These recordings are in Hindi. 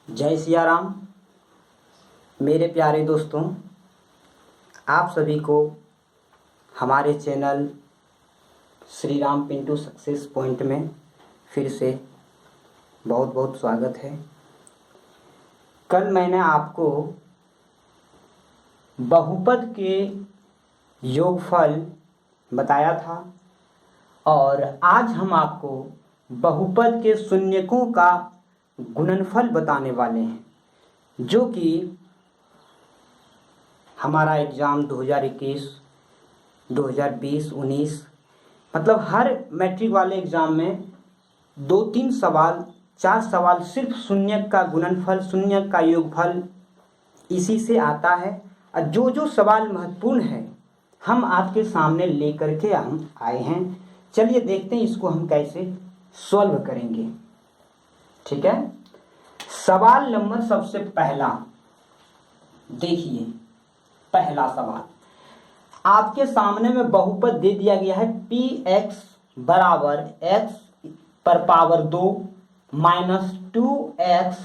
जय सिया राम। मेरे प्यारे दोस्तों, आप सभी को हमारे channel Shri Ram Pintu success point में फिर से बहुत बहुत स्वागत है। कल मैंने आपको बहुपद के योगफल बताया था और आज हम आपको बहुपद के शून्यकों का गुणनफल बताने वाले हैं, जो कि हमारा एग्ज़ाम 2021, 2020, 19 मतलब हर मैट्रिक वाले एग्ज़ाम में 2-3 सवाल, 4 सवाल सिर्फ शून्यक का गुणनफल, शून्यक का योगफल इसी से आता है। और जो जो सवाल महत्वपूर्ण है हम आपके सामने लेकर के हम आए हैं। चलिए देखते हैं इसको हम कैसे सॉल्व करेंगे। ठीक है, सवाल नंबर सबसे पहला देखिए। पहला सवाल आपके सामने में बहुपद दे दिया गया है px बराबर x पर पावर 2 माइनस 2x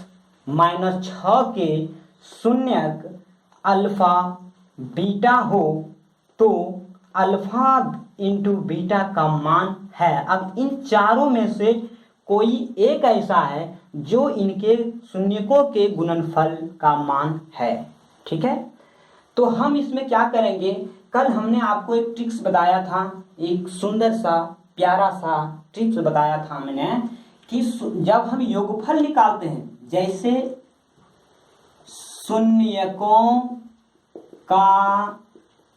माइनस 6 के शून्यक अल्फा बीटा हो तो अल्फा इंटू बीटा का मान है। अब इन चारों में से कोई एक ऐसा है जो इनके शून्यकों के गुणनफल का मान है। ठीक है, तो हम इसमें क्या करेंगे, कल हमने आपको एक ट्रिक्स बताया था, एक सुंदर सा प्यारा सा ट्रिक्स बताया था मैंने कि जब हम योगफल निकालते हैं, जैसे शून्यकों का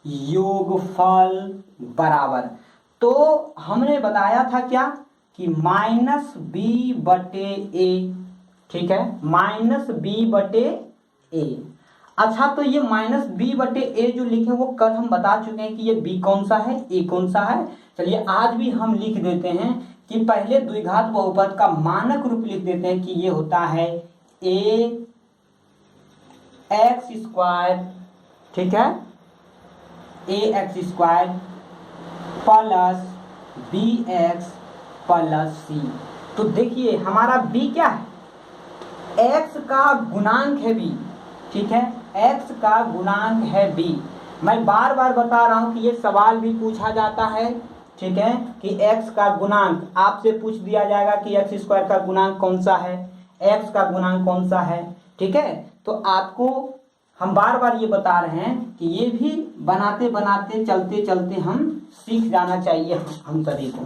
योगफल बराबर, तो हमने बताया था क्या कि माइनस बी बटे ए। ठीक है, माइनस बी बटे ए। अच्छा, तो ये माइनस बी बटे ए जो लिखे वो कल हम बता चुके हैं कि ये बी कौन सा है, ए कौन सा है। चलिए आज भी हम लिख देते हैं कि पहले द्विघात बहुपद का मानक रूप लिख देते हैं कि ये होता है ए एक्स स्क्वायर। ठीक है, a x square plus b x plus c. तो देखिए हमारा b क्या है, x का गुणांक है b। ठीक है, x का गुणांक है b। मैं बार बार बता रहा हूं कि ये सवाल भी पूछा जाता है। ठीक है, कि x का गुणांक आपसे पूछ दिया जाएगा कि x स्क्वायर का गुणांक कौन सा है, x का गुणांक कौन सा है। ठीक है, तो आपको हम बार बार ये बता रहे हैं कि ये भी बनाते बनाते चलते चलते हम सीख जाना चाहिए हम सभी को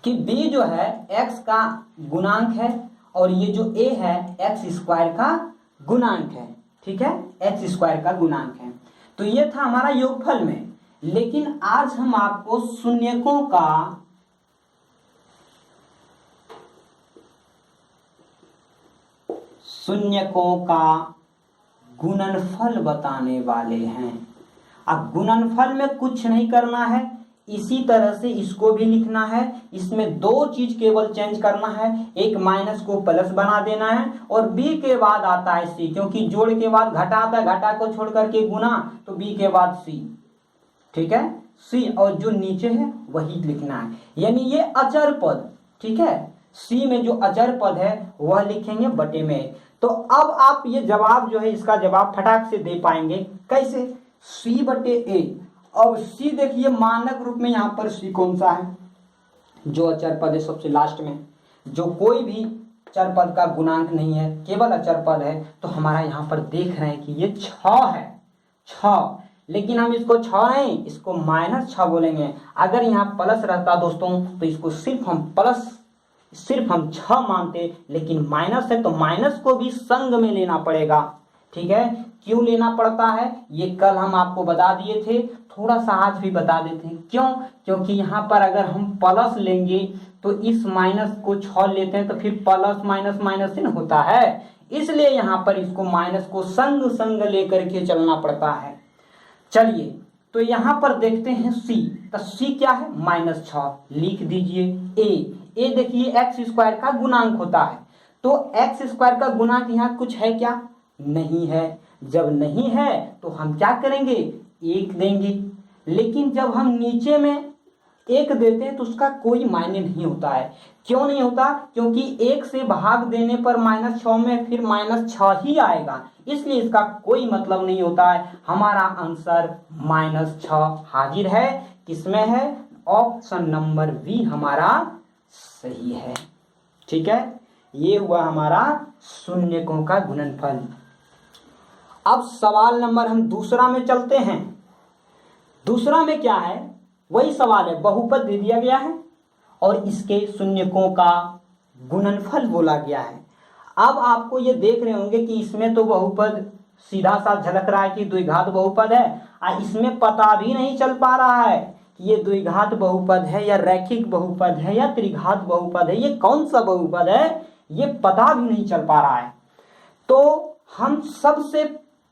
कि b जो है x का गुणांक है और ये जो a है x स्क्वायर का गुणांक है। ठीक है, x स्क्वायर का गुणांक है। तो ये था हमारा योगफल में, लेकिन आज हम आपको शून्यकों का गुणनफल बताने वाले हैं। अब गुणनफल में कुछ नहीं करना है, इसी तरह से इसको भी लिखना है। इसमें दो चीज केवल चेंज करना है, एक माइनस को प्लस बना देना है और b के बाद आता है c, क्योंकि जोड़ के बाद घटा आता है, घटा को छोड़ करके गुना, तो b के बाद c। ठीक है, c और जो नीचे है वही लिखना है, यानी ये अचर पद। ठीक है, c में जो अचर पद है वह लिखेंगे बटे में। तो अब आप ये जवाब जो है इसका जवाब फटाक से दे पाएंगे कैसे, c बटे ए। अब c देखिए मानक रूप में यहाँ पर c कौन सा है, जो अचर पद है सबसे लास्ट में, जो कोई भी चर पद का गुणांक नहीं है, केवल अचर पद है। तो हमारा यहाँ पर देख रहे हैं कि ये 6 है, 6। लेकिन हम इसको 6 नहीं, इसको -6 बोलेंगे। अगर यहाँ प्लस रहता दोस्तों तो इसको सिर्फ हम 6 मानते, लेकिन माइनस है तो माइनस को भी संग में लेना पड़ेगा। ठीक है, क्यों लेना पड़ता है ये कल हम आपको बता दिए थे, थोड़ा सा आज भी बता देते हैं। क्यों, क्योंकि यहाँ पर अगर हम प्लस लेंगे तो इस माइनस को 6 लेते हैं तो फिर प्लस माइनस माइनस ही होता है, इसलिए यहाँ पर इसको माइनस को संग संग लेकर के चलना पड़ता है। चलिए तो यहाँ पर देखते हैं c, तो c क्या है, -6 लिख दीजिए। a देखिए एक्स स्क्वायर का गुणांक होता है, तो एक्स स्क्वायर का गुणांक यहाँ कुछ है क्या, नहीं है। जब नहीं है तो हम क्या करेंगे, 1 देंगे। लेकिन जब हम नीचे में 1 देते हैं तो उसका कोई मायने नहीं होता है। क्यों नहीं होता? क्योंकि 1 से भाग देने पर -6 में फिर -6 ही आएगा, इसलिए इसका कोई मतलब नहीं होता है। हमारा आंसर -6 हाजिर है। किसमें है? ऑप्शन नंबर बी हमारा सही है। ठीक है, ये हुआ हमारा शून्यकों का गुणनफल। अब सवाल नंबर हम दूसरा में चलते हैं। दूसरा में क्या है? वही सवाल है, बहुपद दे दिया गया है और इसके शून्यकों का गुणनफल बोला गया है। अब आपको ये देख रहे होंगे कि इसमें तो बहुपद सीधा सा झलक रहा है कि द्विघात बहुपद है, और इसमें पता भी नहीं चल पा रहा है कि ये द्विघात बहुपद है या रैखिक बहुपद है या त्रिघात बहुपद है, ये कौन सा बहुपद है ये पता भी नहीं चल पा रहा है। तो हम सबसे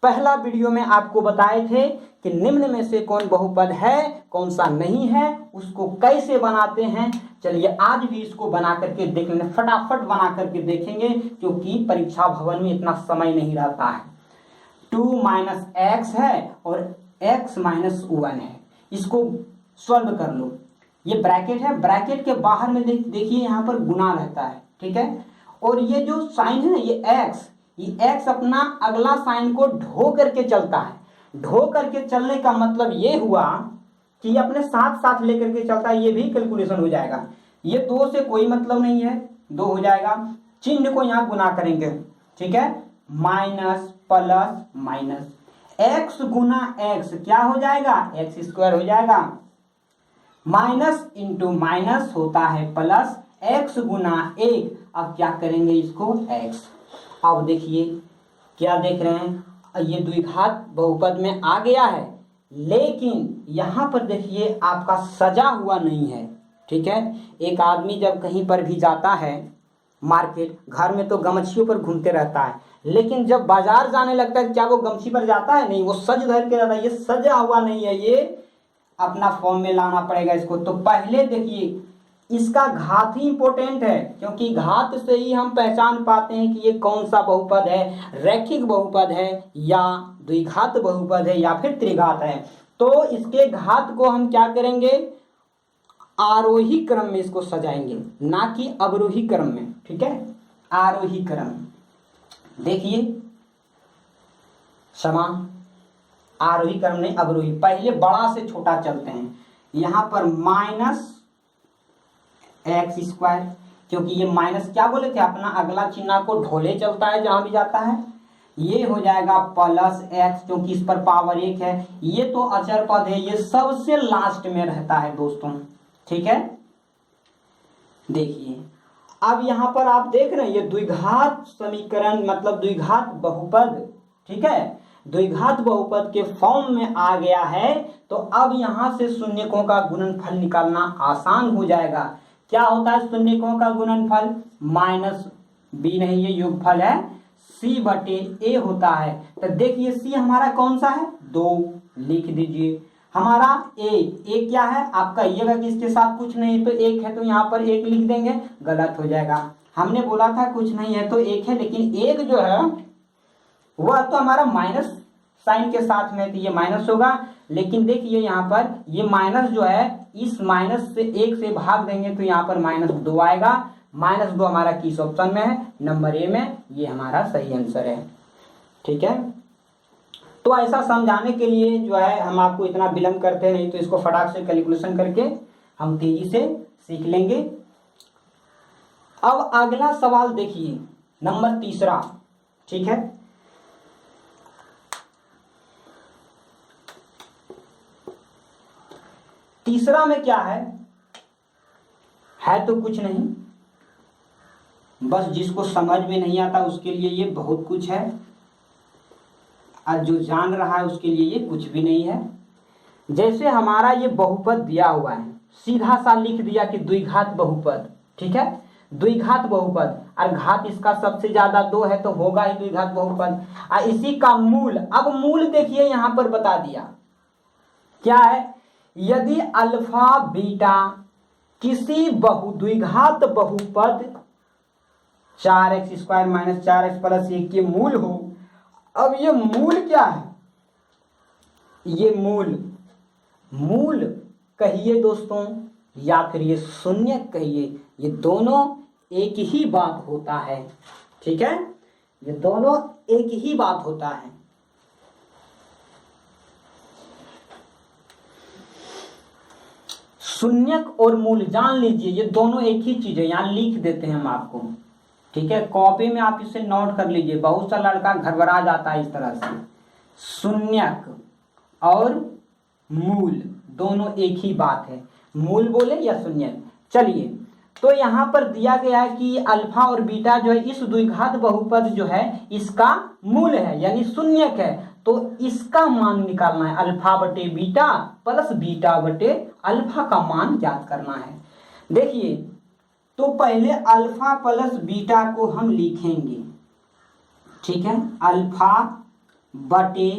पहला वीडियो में आपको बताए थे कि निम्न में से कौन बहुपद है कौन सा नहीं है, उसको कैसे बनाते हैं। चलिए आज भी इसको बना करके देख लेंगे, फटाफट बना करके देखेंगे, क्योंकि परीक्षा भवन में इतना समय नहीं रहता है। 2 - x है और x - 1 है, इसको सॉल्व कर लो। ये ब्रैकेट है, ब्रैकेट के बाहर में देखिए यहाँ पर गुना रहता है, ठीक है। और ये जो साइन है ना, ये x अपना अगला साइन को ढो करके चलता है। ढो करके चलने का मतलब ये हुआ कि ये अपने साथ साथ लेकर के चलता है, ये भी कैलकुलेशन हो जाएगा। ये 2 से कोई मतलब नहीं है, 2 हो जाएगा। चिन्ह को यहाँ गुना करेंगे, ठीक है, माइनस प्लस माइनस, x गुना x क्या हो जाएगा? x² हो जाएगा। माइनस इंटू माइनस होता है प्लस, x गुना 1, अब क्या करेंगे इसको x। अब देखिए क्या देख रहे हैं, ये द्विघात बहुपद में आ गया है, लेकिन यहाँ पर देखिए आपका सजा हुआ नहीं है, ठीक है। एक आदमी जब कहीं पर भी जाता है मार्केट, घर में तो गमछियों पर घूमते रहता है, लेकिन जब बाजार जाने लगता है क्या वो गमछी पर जाता है? नहीं, वो सज धर के रहता है। ये सजा हुआ नहीं है, ये अपना फॉर्म में लाना पड़ेगा इसको। तो पहले देखिए इसका घात ही इंपॉर्टेंट है, क्योंकि घात से ही हम पहचान पाते हैं कि ये कौन सा बहुपद है, रैखिक बहुपद है या द्विघात बहुपद है या फिर त्रिघात है। तो इसके घात को हम क्या करेंगे? आरोही क्रम में इसको सजाएंगे, ना कि अवरोही क्रम में, ठीक है, आरोही क्रम। देखिए क्षमा, आरोही क्रम नहीं अवरोही। पहले बड़ा से छोटा चलते हैं। यहाँ पर -x², क्योंकि ये माइनस क्या बोले थे, अपना अगला चिन्ह को ढोले चलता है जहां भी जाता है। ये हो जाएगा प्लस x, क्योंकि इस पर पावर 1 है। ये तो अचर पद है, ये सबसे लास्ट में रहता है दोस्तों, ठीक है। देखिए अब यहाँ पर आप देख रहे हैं ये द्विघात समीकरण मतलब द्विघात बहुपद, ठीक है, द्विघात बहुपद के फॉर्म में आ गया है। तो अब यहाँ से शून्यकों का गुणनफल निकालना आसान हो जाएगा। क्या होता है शून्यकों का गुणनफल? -b नहीं, ये योगफल है, c/a होता है। तो देखिए c हमारा कौन सा है? 2 लिख दीजिए। हमारा a क्या है? आप कहिएगा कि इसके साथ कुछ नहीं तो 1 है, तो यहाँ पर 1 लिख देंगे, गलत हो जाएगा। हमने बोला था कुछ नहीं है तो 1 है, लेकिन 1 जो है वह तो हमारा माइनस साइन के साथ में, तो ये माइनस होगा। लेकिन देखिए यहाँ पर ये माइनस जो है, इस माइनस से 1 से भाग देंगे तो यहाँ पर -2 आएगा। -2 हमारा किस ऑप्शन में है? नंबर ए में। ये हमारा सही आंसर है, ठीक है। तो ऐसा समझाने के लिए जो है हम आपको इतना विलंब करते नहीं, तो इसको फटाक से कैलकुलेशन करके हम तेजी से सीख लेंगे। अब अगला सवाल देखिए, नंबर 3, ठीक है। तीसरा में क्या है तो कुछ नहीं, बस जिसको समझ में नहीं आता उसके लिए ये बहुत कुछ है, और जो जान रहा है उसके लिए ये कुछ भी नहीं है। जैसे हमारा ये बहुपद दिया हुआ है, सीधा सा लिख दिया कि द्विघात बहुपद, ठीक है, द्विघात बहुपद, और घात इसका सबसे ज्यादा 2 है तो होगा ही द्विघात बहुपद। और इसी का मूल, अब मूल देखिए यहां पर बता दिया क्या है, यदि अल्फा बीटा किसी द्विघात बहुपद 4x² - 4x + 1 के मूल हो। अब ये मूल क्या है? ये मूल कहिए दोस्तों, या फिर ये शून्य कहिए, ये दोनों एक ही बात होता है। ठीक है, ये दोनों एक ही बात होता है। शून्यक और मूल जान लीजिए, ये दोनों एक ही चीज है। यहां लिख देते हैं हम आपको, ठीक है, कॉपी में आप इसे नोट कर लीजिए। बहुत सा लड़का घबरा जाता है इस तरह से। शून्यक और मूल दोनों एक ही बात है, मूल बोले या शून्यक। चलिए, तो यहाँ पर दिया गया है कि अल्फा और बीटा जो है इस द्विघात बहुपद जो है इसका मूल है यानी शून्यक है। तो इसका मान निकालना है, अल्फा बटे बीटा प्लस बीटा बटे अल्फा का मान ज्ञात करना है। देखिए, तो पहले अल्फा प्लस बीटा को हम लिखेंगे, ठीक है, अल्फा बटे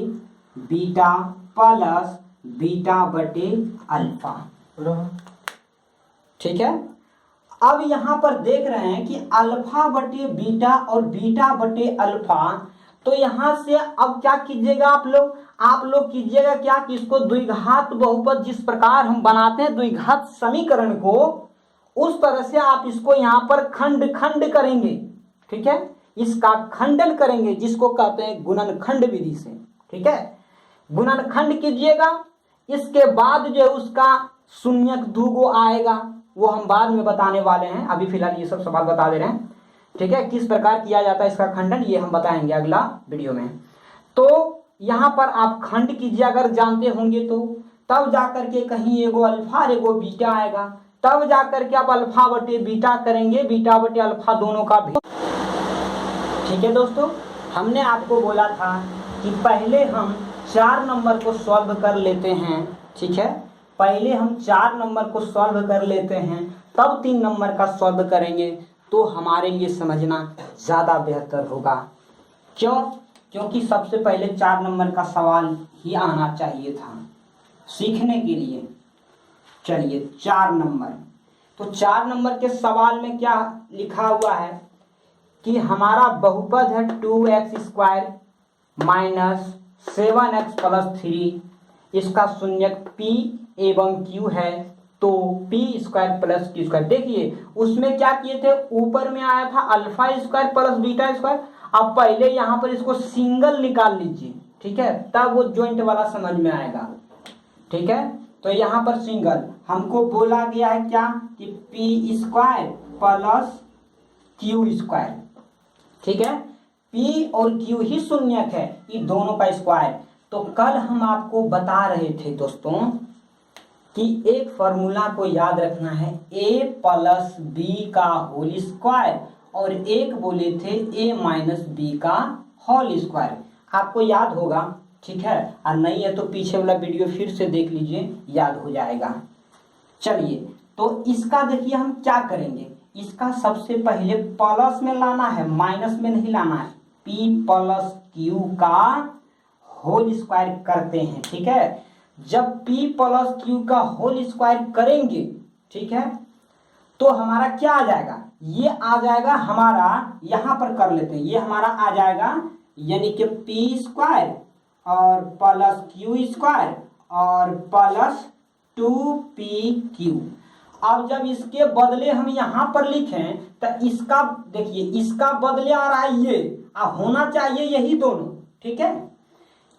बीटा प्लस बीटा बटे अल्फा, ठीक है। अब यहां पर देख रहे हैं कि अल्फा बटे बीटा और बीटा बटे अल्फा, तो यहां से अब क्या कीजिएगा आप लोग कीजिएगा क्या कि इसको द्विघात बहुपद जिस प्रकार हम बनाते हैं द्विघात समीकरण को, उस तरह से आप इसको यहां पर खंड खंड करेंगे, ठीक है, इसका खंडन करेंगे जिसको कहते हैं गुणनखंड विधि से, ठीक है। गुणनखंड कीजिएगा, इसके बाद जो उसका शून्यक दूगो आएगा, वो हम बाद में बताने वाले हैं, अभी फिलहाल ये सब सवाल बता दे रहे हैं, ठीक है। किस प्रकार किया जाता है इसका खंडन ये हम बताएंगे अगला वीडियो में। तो यहाँ पर आप खंड कीजिए अगर जानते होंगे तो, तब जाकर के कहीं एगो अल्फा एगो बीटा आएगा, तब जाकर के आप अल्फा बटे बीटा करेंगे, बीटा बटे अल्फा दोनों का भी, ठीक है। दोस्तों, हमने आपको बोला था कि पहले हम 4 नंबर को सॉल्व कर लेते हैं, ठीक है, पहले हम 4 नंबर को सॉल्व कर लेते हैं, तब 3 नंबर का सॉल्व करेंगे, तो हमारे लिए समझना ज़्यादा बेहतर होगा। क्यों? क्योंकि सबसे पहले 4 नंबर का सवाल ही आना चाहिए था सीखने के लिए। चलिए, 4 नंबर, तो 4 नंबर के सवाल में क्या लिखा हुआ है कि हमारा बहुपद है 2x² माइनस 7x प्लस 3, इसका शून्यक p एवं q है, तो p² प्लस q²। देखिए, उसमें क्या किए थे, ऊपर में आया था alpha square plus beta square. अब पहले यहाँ पर इसको सिंगल निकाल लीजिए, ठीक है, तब वो ज्वाइंट वाला समझ में आएगा, ठीक है। तो यहाँ पर सिंगल हमको बोला गया है क्या कि p² प्लस q², ठीक है, p और q ही शून्यक है, ये दोनों का स्क्वायर। तो कल हम आपको बता रहे थे दोस्तों कि एक फॉर्मूला को याद रखना है, a प्लस बी का होल स्क्वायर, और एक बोले थे a माइनस बी का होल स्क्वायर। आपको याद होगा, ठीक है, और नहीं है तो पीछे वाला वीडियो फिर से देख लीजिए, याद हो जाएगा। चलिए, तो इसका देखिए हम क्या करेंगे, इसका सबसे पहले प्लस में लाना है, माइनस में नहीं लाना है। p प्लस क्यू का होल स्क्वायर करते हैं, ठीक है। जब p प्लस क्यू का होल स्क्वायर करेंगे, ठीक है, तो हमारा क्या आ जाएगा, ये आ जाएगा हमारा, यहां पर कर लेते हैं, ये हमारा आ जाएगा यानी कि p² और प्लस q² और प्लस 2pq। अब जब इसके बदले हम यहाँ पर लिखें तो इसका देखिए, इसका बदले आ रहा है ये, होना चाहिए यही दोनों, ठीक है।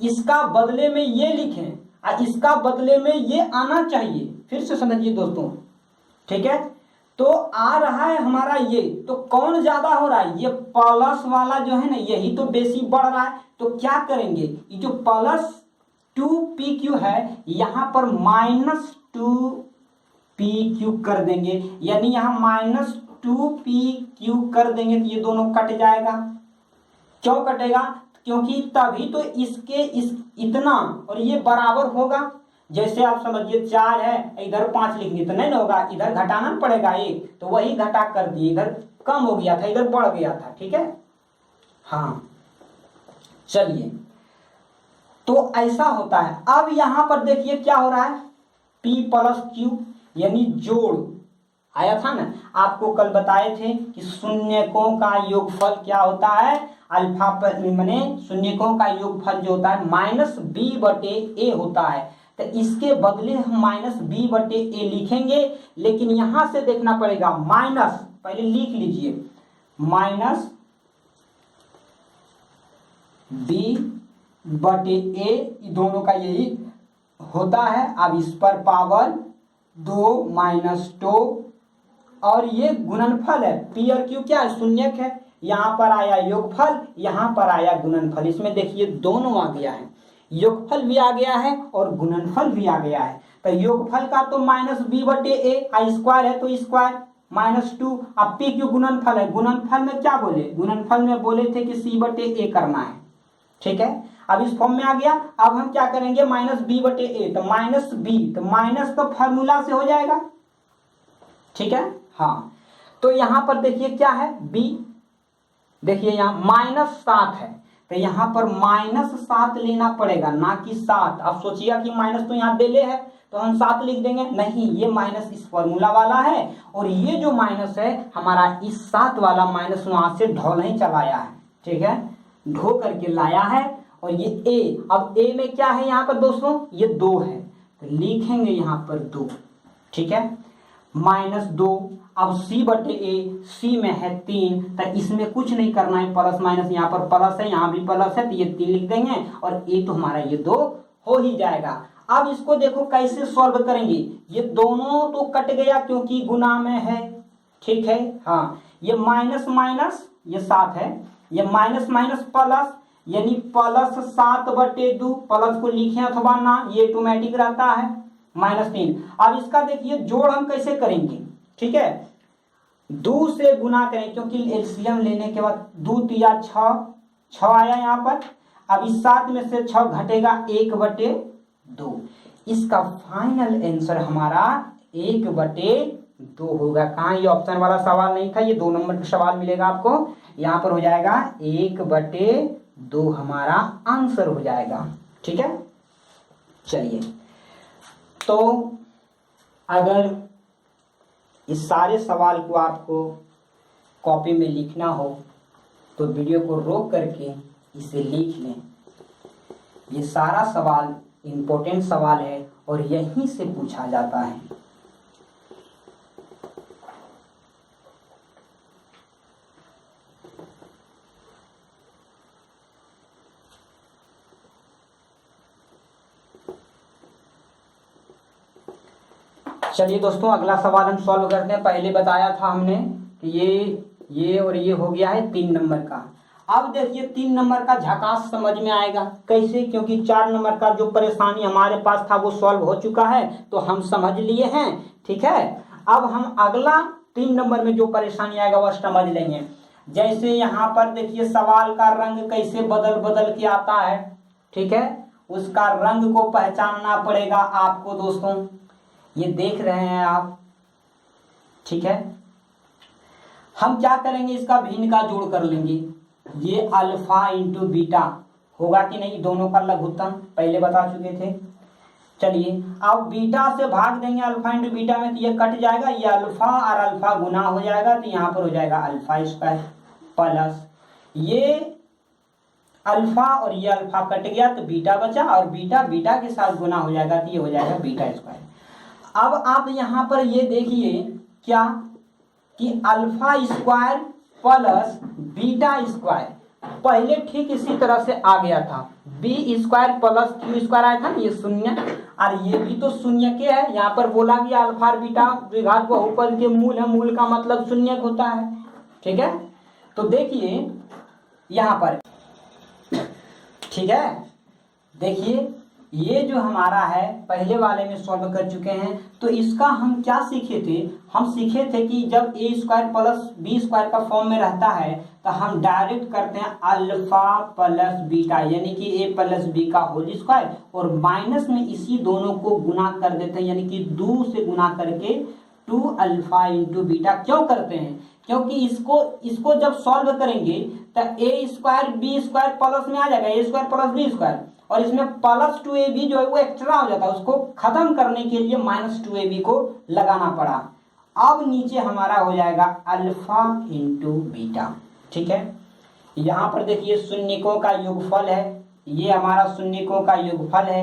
इसका बदले में ये लिखें और इसका बदले में ये आना चाहिए। फिर से समझिए दोस्तों, ठीक है, तो आ रहा है हमारा ये, तो कौन ज्यादा हो रहा है, ये प्लस वाला जो है ना, यही तो बेसी बढ़ रहा है। तो क्या करेंगे, ये जो प्लस 2pq है यहाँ पर माइनस 2pq कर देंगे, यानी यहाँ माइनस 2pq कर देंगे, तो ये दोनों कट जाएगा। क्यों कटेगा, क्योंकि तभी तो इसके इतना और ये बराबर होगा। जैसे आप समझिए 4 है, इधर 5 लिखेंगे तो नहीं ना होगा, इधर घटाना पड़ेगा एक, तो वही घटा कर दिए, इधर कम हो गया था इधर बढ़ गया था, ठीक है। हाँ, चलिए, तो ऐसा होता है। अब यहां पर देखिए क्या हो रहा है, p प्लस क्यू यानी जोड़ आया था ना, आपको कल बताए थे कि शून्यकों का योगफल क्या होता है, अल्फा पर माने शून्यकों का योगफल जो होता है माइनस b बटे a होता है। तो इसके बदले हम माइनस बी बटे ए लिखेंगे, लेकिन यहां से देखना पड़ेगा माइनस, पहले लिख लीजिए माइनस बी बटे ए, दोनों का यही होता है। अब इस पर पावर 2 माइनस 2, और ये गुणनफल है, पी और क्यू क्या है, शून्यक है। यहाँ पर आया योगफल, यहाँ पर आया गुणनफल, इसमें देखिए दोनों आ गया है, योगफल भी आ गया है और गुणनफल भी आ गया है। तो योगफल का तो माइनस बी बटे ए, स्क्वायर है तो स्क्वायर माइनस 2। अब पी क्यू गुणनफल है, गुणनफल में क्या बोले, गुणनफल में बोले थे कि सी बटे ए करना है, ठीक है। अब इस फॉर्म में आ गया। अब हम क्या करेंगे, माइनस बी बटे ए, तो माइनस बी, तो माइनस तो फॉर्मूला से हो जाएगा, ठीक है। हाँ, तो यहां पर देखिए क्या है, बी, देखिए यहां -7 है, तो यहां पर -7 लेना पड़ेगा, ना कि 7। अब सोचिएगा कि माइनस तो यहां देले है तो हम 7 लिख देंगे, नहीं, ये माइनस इस फॉर्मूला वाला है, और ये जो माइनस है हमारा इस 7 वाला माइनस वहां से ढो नहीं चलाया है, ठीक है, ढो करके लाया है। और ये ए, अब ए में क्या है यहाँ पर दोस्तों, ये 2 है, तो लिखेंगे यहाँ पर 2, ठीक है, -2। अब सी बटे ए, सी में है 3, तो इसमें कुछ नहीं करना है, प्लस माइनस, यहाँ पर प्लस है, यहाँ भी प्लस है, तो ये 3 लिख देंगे, और ए तो हमारा ये 2 हो ही जाएगा। अब इसको देखो कैसे सॉल्व करेंगे, ये दोनों तो कट गया क्योंकि गुना में है, ठीक है। हाँ, ये माइनस माइनस, ये 7 है, ये माइनस माइनस प्लस, यानी प्लस 7 बटे 2, प्लस को लिखें अथवा ना, ये ऑटोमेटिक रहता है, -3। अब इसका देखिए जोड़ हम कैसे करेंगे, ठीक है, 2 से गुना करें, क्योंकि एलसीएम लेने के बाद 2 तिया 6 आया यहाँ पर। अब इस 7 में से 6 घटेगा 1 बटे 2, इसका फाइनल आंसर हमारा 1 बटे 2 होगा। कहाँ, ये ऑप्शन वाला सवाल नहीं था, ये 2 नंबर का सवाल मिलेगा आपको, यहाँ पर हो जाएगा 1 बटे 2 हमारा आंसर हो जाएगा, ठीक है। चलिए, तो अगर इस सारे सवाल को आपको कॉपी में लिखना हो तो वीडियो को रोक करके इसे लिख लें। ये सारा सवाल इम्पोर्टेंट सवाल है और यहीं से पूछा जाता है। चलिए दोस्तों, अगला सवाल हम सॉल्व करते हैं। पहले बताया था हमने कि ये और ये हो गया है 3 नंबर का। अब देखिए 3 नंबर का झकास समझ में आएगा कैसे, क्योंकि 4 नंबर का जो परेशानी हमारे पास था वो सॉल्व हो चुका है, तो हम समझ लिए हैं, ठीक है। अब हम अगला 3 नंबर में जो परेशानी आएगा वह समझ लेंगे। जैसे यहाँ पर देखिए सवाल का रंग कैसे बदल बदल के आता है, ठीक है, उसका रंग को पहचानना पड़ेगा आपको दोस्तों। ये देख रहे हैं आप, ठीक है। हम क्या करेंगे, इसका भिन्न का जोड़ कर लेंगे। ये अल्फा इंटू बीटा होगा कि नहीं, दोनों का लघुत्तम पहले बता चुके थे। चलिए, अब बीटा से भाग देंगे अल्फा इंटू बीटा में, तो ये कट जाएगा, ये अल्फा और अल्फा गुना हो जाएगा, तो यहाँ पर हो जाएगा अल्फा स्क्वायर प्लस ये अल्फा और ये अल्फा कट गया तो बीटा बचा, और बीटा बीटा के साथ गुना हो जाएगा, तो ये हो जाएगा बीटा स्क्वायर। अब आप यहाँ पर ये देखिए क्या कि alpha square plus beta square पहले ठीक इसी तरह से आ गया था, B square plus Q square आया था, ये शून्य, और ये भी तो शून्य के है। यहाँ पर बोला गया अल्फा और बीटा द्विघात बहुपद के मूल है, मूल का मतलब शून्य होता है, ठीक है। तो देखिए यहाँ पर, ठीक है, देखिए ये जो हमारा है पहले वाले में सॉल्व कर चुके हैं, तो इसका हम क्या सीखे थे, हम सीखे थे कि जब ए स्क्वायर प्लस बी स्क्वायर का फॉर्म में रहता है तो हम डायरेक्ट करते हैं अल्फा प्लस बीटा, यानी कि ए प्लस बी का होल स्क्वायर, और माइनस में इसी दोनों को गुना कर देते हैं, यानी कि 2 से गुना करके 2 अल्फा इंटू बीटा। क्यों करते हैं, क्योंकि इसको जब सॉल्व करेंगे तो ए स्क्वायर बी स्क्वायर प्लस में आ जाएगा, ए स्क्वायर प्लस बी स्क्वायर, और इसमें प्लस 2ab जो है वो एक्स्ट्रा हो जाता है, उसको खत्म करने के लिए माइनस 2ab को लगाना पड़ा। अब नीचे हमारा हो जाएगा अल्फा इंटू बीटा, ठीक है। यहाँ पर देखिए शून्यकों का योगफल है, ये हमारा शून्यकों का योगफल है,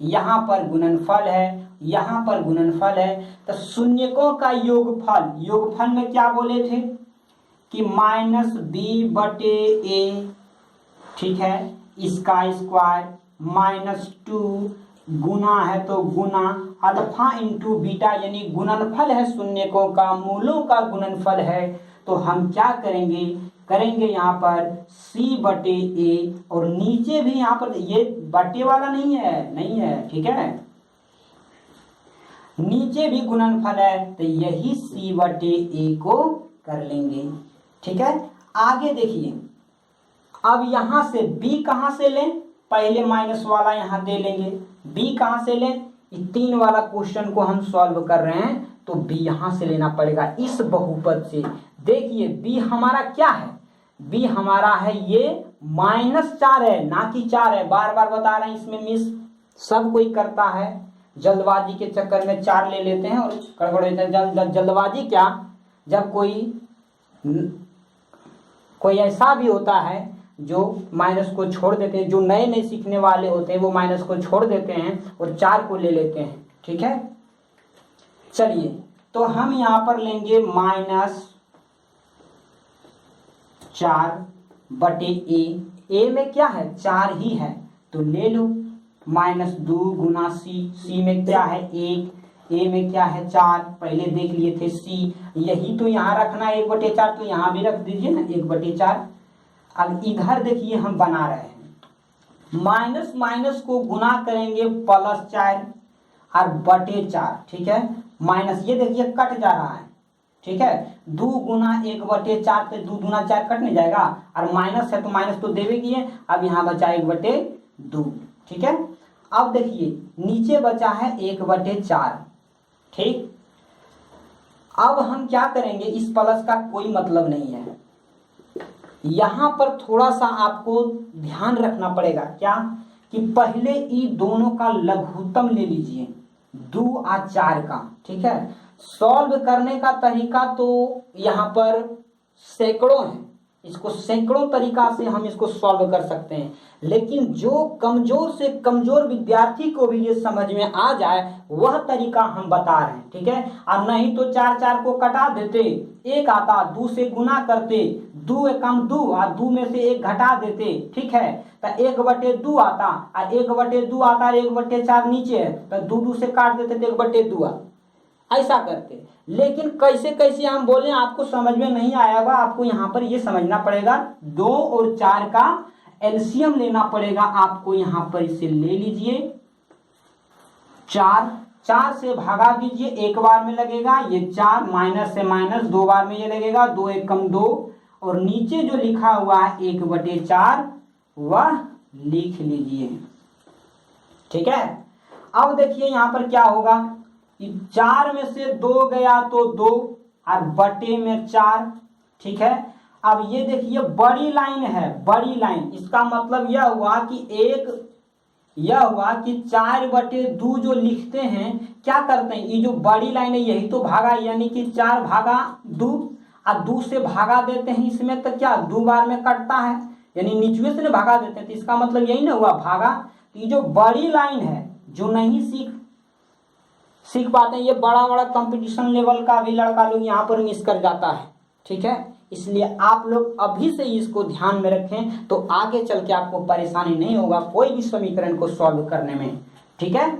यहाँ पर गुणनफल है, यहाँ पर गुणनफल है, तो शून्यकों का योगफल, योगफल में क्या बोले थे कि -b/a, ठीक है, इसका स्क्वायर -2 गुना है तो गुना अल्फा इंटू बीटा, यानी गुणनफल है शून्यकों का, मूलों का गुणनफल है। तो हम क्या करेंगे, करेंगे यहाँ पर c/a, और नीचे भी यहाँ पर ये बटे वाला नहीं है, ठीक है, नीचे भी गुणनफल है तो यही c/a को कर लेंगे, ठीक है। आगे देखिए, अब यहां से b कहां से लें, पहले माइनस वाला यहां दे लेंगे, b कहां से लें, 3 वाला क्वेश्चन को हम सॉल्व कर रहे हैं तो b यहां से लेना पड़ेगा इस बहुपद से। देखिए b हमारा क्या है, b हमारा है ये -4 है, ना कि 4 है, बार बार बता रहे हैं, इसमें मिस सब कोई करता है, जल्दबाजी के चक्कर में 4 ले लेते हैं और गड़बड़ होता है। जल्दबाजी क्या, जब कोई ऐसा भी होता है जो माइनस को छोड़ देते हैं, जो नए नए सीखने वाले होते हैं वो माइनस को छोड़ देते हैं और 4 को ले लेते हैं, ठीक है। चलिए तो हम यहाँ पर लेंगे -4/a, a में क्या है 4 ही है तो ले लो, -2 गुना c में क्या है 1, a में क्या है 4, पहले देख लिए थे c, यही तो यहाँ रखना है 1/4, तो यहाँ भी रख दीजिए ना 1/4। अब इधर देखिए हम बना रहे हैं, माइनस माइनस को गुना करेंगे +4 और /4, ठीक है, माइनस ये देखिए कट जा रहा है, ठीक है, 2 गुना 1/4 से 2 गुना 4 कट नहीं जाएगा, और माइनस है तो माइनस तो देवेगी है, अब यहाँ बचा 1/2, ठीक है। अब देखिए नीचे बचा है 1/4, ठीक। अब हम क्या करेंगे, इस प्लस का कोई मतलब नहीं है, यहां पर थोड़ा सा आपको ध्यान रखना पड़ेगा, क्या कि पहले ई दोनों का लघुत्तम ले लीजिए 2 और 4 का, ठीक है। सॉल्व करने का तरीका तो यहाँ पर सैकड़ों है, इसको सैकड़ों तरीका से हम इसको सॉल्व कर सकते हैं, लेकिन जो कमजोर से कमजोर विद्यार्थी को भी ये समझ में आ जाए वह तरीका हम बता रहे हैं, ठीक है। और नहीं तो 4 को कटा देते, 1 आता, 2 से गुना करते, 2 एकम 2 और 2 में से 1 घटा देते, ठीक है, तो 1/2 आता, और 1/2 आता और 1/4 नीचे है तो 2 से काट देते तो 1/2 ऐसा करते। लेकिन कैसे कैसे हम बोले आपको समझ में नहीं आएगा, आपको यहाँ पर ये समझना पड़ेगा 2 और 4 का एलसीएम लेना पड़ेगा आपको, यहाँ पर इसे ले लीजिए 4 से भागा दीजिए, 1 बार में लगेगा ये 4, माइनस से माइनस 2 बार में ये लगेगा, 2 एकम 2, और नीचे जो लिखा हुआ है 1/4 वह लिख लीजिए, ठीक है। अब देखिए यहाँ पर क्या होगा, 4 में से 2 गया तो 2 और बटे में 4, ठीक है। अब ये देखिए बड़ी लाइन है, बड़ी लाइन, इसका मतलब यह हुआ कि 4/2 जो लिखते हैं क्या करते हैं, ये जो बड़ी लाइन है यही तो भागा, यानी कि 4/2 और 2 से भागा देते हैं, इसमें तो क्या 2 बार में कटता है, यानी निचवे से भागा देते हैं, तो इसका मतलब यही ना हुआ भागा। तो ये जो बड़ी लाइन है जो नहीं सीख पाते हैं, ये बड़ा बड़ा कंपटीशन लेवल का भी लड़का लोग यहाँ पर मिस कर जाता है, ठीक है। इसलिए आप लोग अभी से इसको ध्यान में रखें तो आगे चल के आपको परेशानी नहीं होगा कोई भी समीकरण को सॉल्व करने में, ठीक है।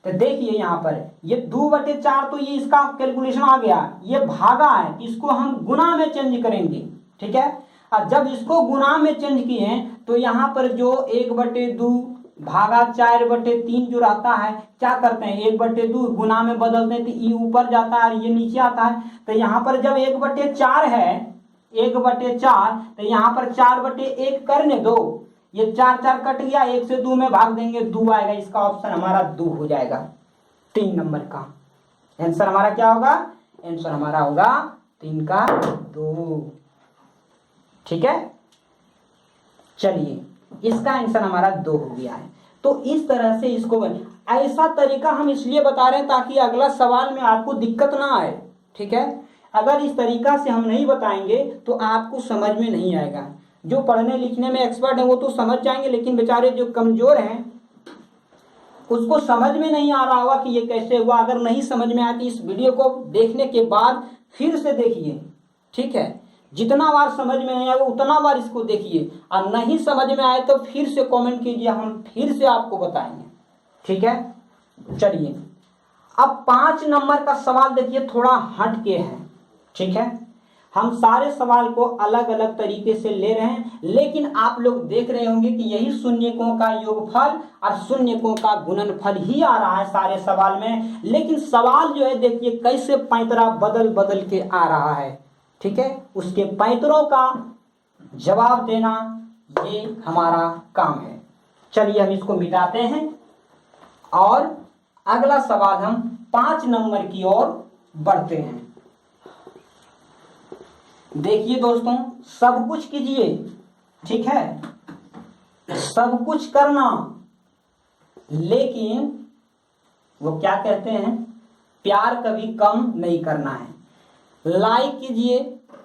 तो देखिए यहाँ पर ये 2/4 तो ये इसका कैलकुलेशन आ गया, ये भागा है, इसको हम गुना में चेंज करेंगे, ठीक है। और जब इसको गुना में चेंज किए तो यहाँ पर जो 1/2 भागा 4/3 जो रहता है क्या करते हैं, 1/2 गुना में बदलते हैं तो ये ऊपर जाता है और ये नीचे आता है। तो यहाँ पर जब 1/4 है, 1/4, तो यहाँ पर 4/1 करने दो, ये 4 कट गया, 1 से 2 में भाग देंगे 2 आएगा, इसका ऑप्शन हमारा 2 हो जाएगा, 3 नंबर का आंसर हमारा क्या होगा, आंसर हमारा होगा 3 का 2, ठीक है। चलिए इसका आंसर हमारा 2 हो गया है। तो इस तरह से इसको ऐसा तरीका हम इसलिए बता रहे हैं ताकि अगला सवाल में आपको दिक्कत ना आए, ठीक है। अगर इस तरीका से हम नहीं बताएंगे तो आपको समझ में नहीं आएगा। जो पढ़ने लिखने में एक्सपर्ट है वो तो समझ जाएंगे, लेकिन बेचारे जो कमजोर हैं उसको समझ में नहीं आ रहा होगा कि ये कैसे हुआ। अगर नहीं समझ में आया तो इस वीडियो को देखने के बाद फिर से देखिए, ठीक है। जितना बार समझ में नहीं आएगा उतना बार इसको देखिए, और नहीं समझ में आए तो फिर से कमेंट कीजिए, हम फिर से आपको बताएंगे, ठीक है। चलिए अब 5 नंबर का सवाल देखिए, थोड़ा हट के है, ठीक है। हम सारे सवाल को अलग अलग तरीके से ले रहे हैं, लेकिन आप लोग देख रहे होंगे कि यही शून्यकों का योगफल और शून्यकों का गुणनफल ही आ रहा है सारे सवाल में। लेकिन सवाल जो है देखिए कैसे पैंतरा बदल बदल के आ रहा है, ठीक है। उसके पैंतरों का जवाब देना ये हमारा काम है। चलिए हम इसको मिटाते हैं और अगला सवाल हम 5 नंबर की ओर बढ़ते हैं। देखिए दोस्तों, सब कुछ कीजिए, ठीक है, सब कुछ करना, लेकिन वो क्या कहते हैं, प्यार कभी कम नहीं करना है। लाइक कीजिए,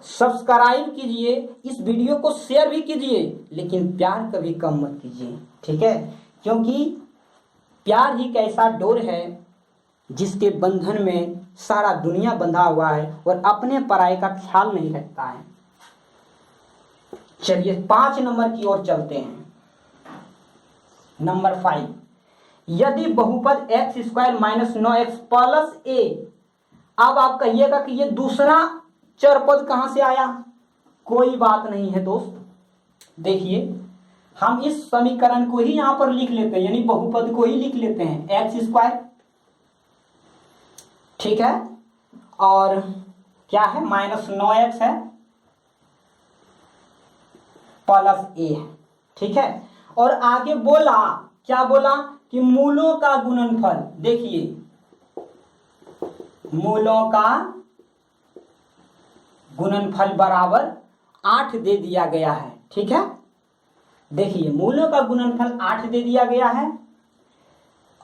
सब्सक्राइब कीजिए, इस वीडियो को शेयर भी कीजिए, लेकिन प्यार कभी कम मत कीजिए, ठीक है। क्योंकि प्यार ही एक ऐसा डोर है जिसके बंधन में सारा दुनिया बंधा हुआ है और अपने पराये का ख्याल नहीं रखता है। चलिए 5 नंबर की ओर चलते हैं। नंबर 5, यदि बहुपद x² - 9x + a, अब आप कहिएगा कि ये दूसरा चर पद कहां से आया। कोई बात नहीं है दोस्त, देखिए हम इस समीकरण को ही यहां पर लिख लेते हैं, यानी बहुपद को ही लिख लेते हैं, x², ठीक है, और क्या है -9x है प्लस a है, ठीक है। और आगे बोला, क्या बोला कि मूलों का गुणनफल, देखिए मूलों का गुणनफल बराबर 8 दे दिया गया है, ठीक है। देखिए मूलों का गुणनफल 8 दे दिया गया है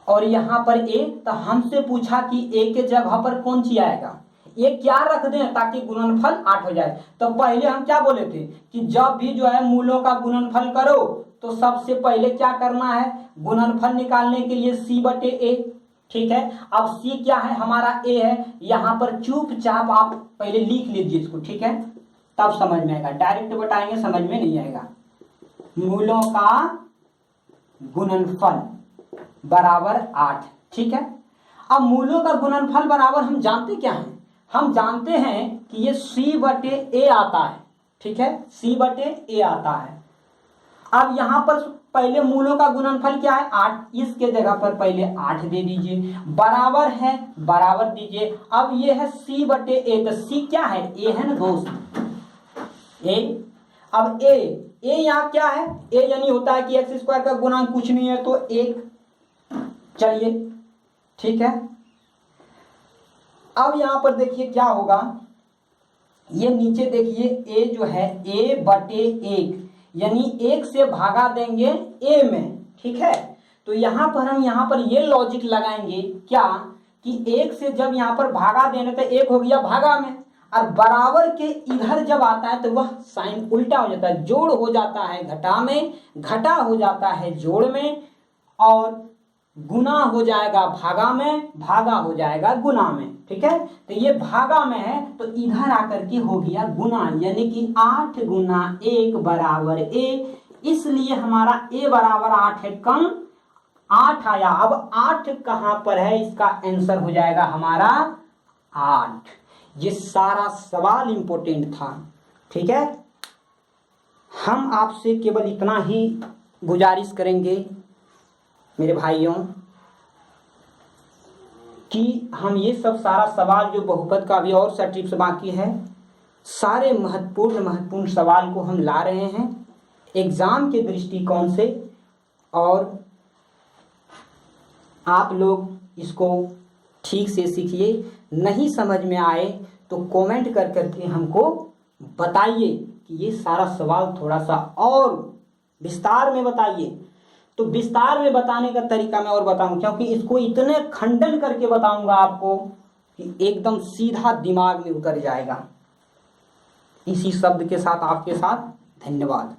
और यहां पर a, तो हमसे पूछा कि a के जगह पर कौन सी आएगा, ये क्या रख दें ताकि गुणनफल 8 हो जाए। तो पहले हम क्या बोले थे कि जब भी जो है मूलों का गुणनफल करो तो सबसे पहले क्या करना है, गुणनफल निकालने के लिए c/a, ठीक है। अब c क्या है, हमारा a है, यहां पर चुपचाप आप पहले लिख लीजिए इसको, ठीक है, तब समझ में आएगा। डायरेक्ट बताएंगे समझ में नहीं आएगा। मूलों का गुणनफल बराबर 8, ठीक है। अब मूलों का गुणनफल बराबर हम जानते क्या हैं, हम जानते हैं कि ये c/a आता है, ठीक है, c/a आता है। अब यहां पर पहले मूलों का गुणनफल क्या है 8, इसके जगह पर पहले 8 दे दीजिए, बराबर है, बराबर दीजिए। अब ये है c/a, तो c क्या है, a है ना दोस्त, a। अब a यहाँ क्या है, a यानी होता है कि x² का गुणांक कुछ नहीं है तो 1, चलिए ठीक है। अब यहां पर देखिए क्या होगा, ये नीचे देखिए a जो है a/1, यानी 1 से भागा देंगे a में, ठीक है। तो यहां पर हम यहां पर ये लॉजिक लगाएंगे क्या कि 1 से जब यहां पर भागा देने तो 1 हो गया भागा में, और बराबर के इधर जब आता है तो वह साइन उल्टा हो जाता है, जोड़ हो जाता है घटा में, घटा हो जाता है जोड़ में, और गुना हो जाएगा भागा में, भागा हो जाएगा गुना में, ठीक है। तो ये भागा में है तो इधर आकर के हो गया गुना, यानी कि 8 × 1 बराबर a, इसलिए हमारा a बराबर 8 है, कम 8 आया। अब 8 कहां पर है, इसका आंसर हो जाएगा हमारा 8। ये सारा सवाल इंपॉर्टेंट था, ठीक है। हम आपसे केवल इतना ही गुजारिश करेंगे मेरे भाइयों कि हम ये सब सारा सवाल जो बहुपद का भी और सा टिप्स बाकी है, सारे महत्वपूर्ण सवाल को हम ला रहे हैं एग्जाम के दृष्टिकोण से, और आप लोग इसको ठीक से सीखिए। नहीं समझ में आए तो कमेंट कर करके हमको बताइए कि ये सारा सवाल थोड़ा सा और विस्तार में बताइए। तो विस्तार में बताने का तरीका मैं और बताऊं, क्योंकि इसको इतने खंडन करके बताऊंगा आपको कि एकदम सीधा दिमाग में उतर जाएगा। इसी शब्द के साथ आपके साथ धन्यवाद।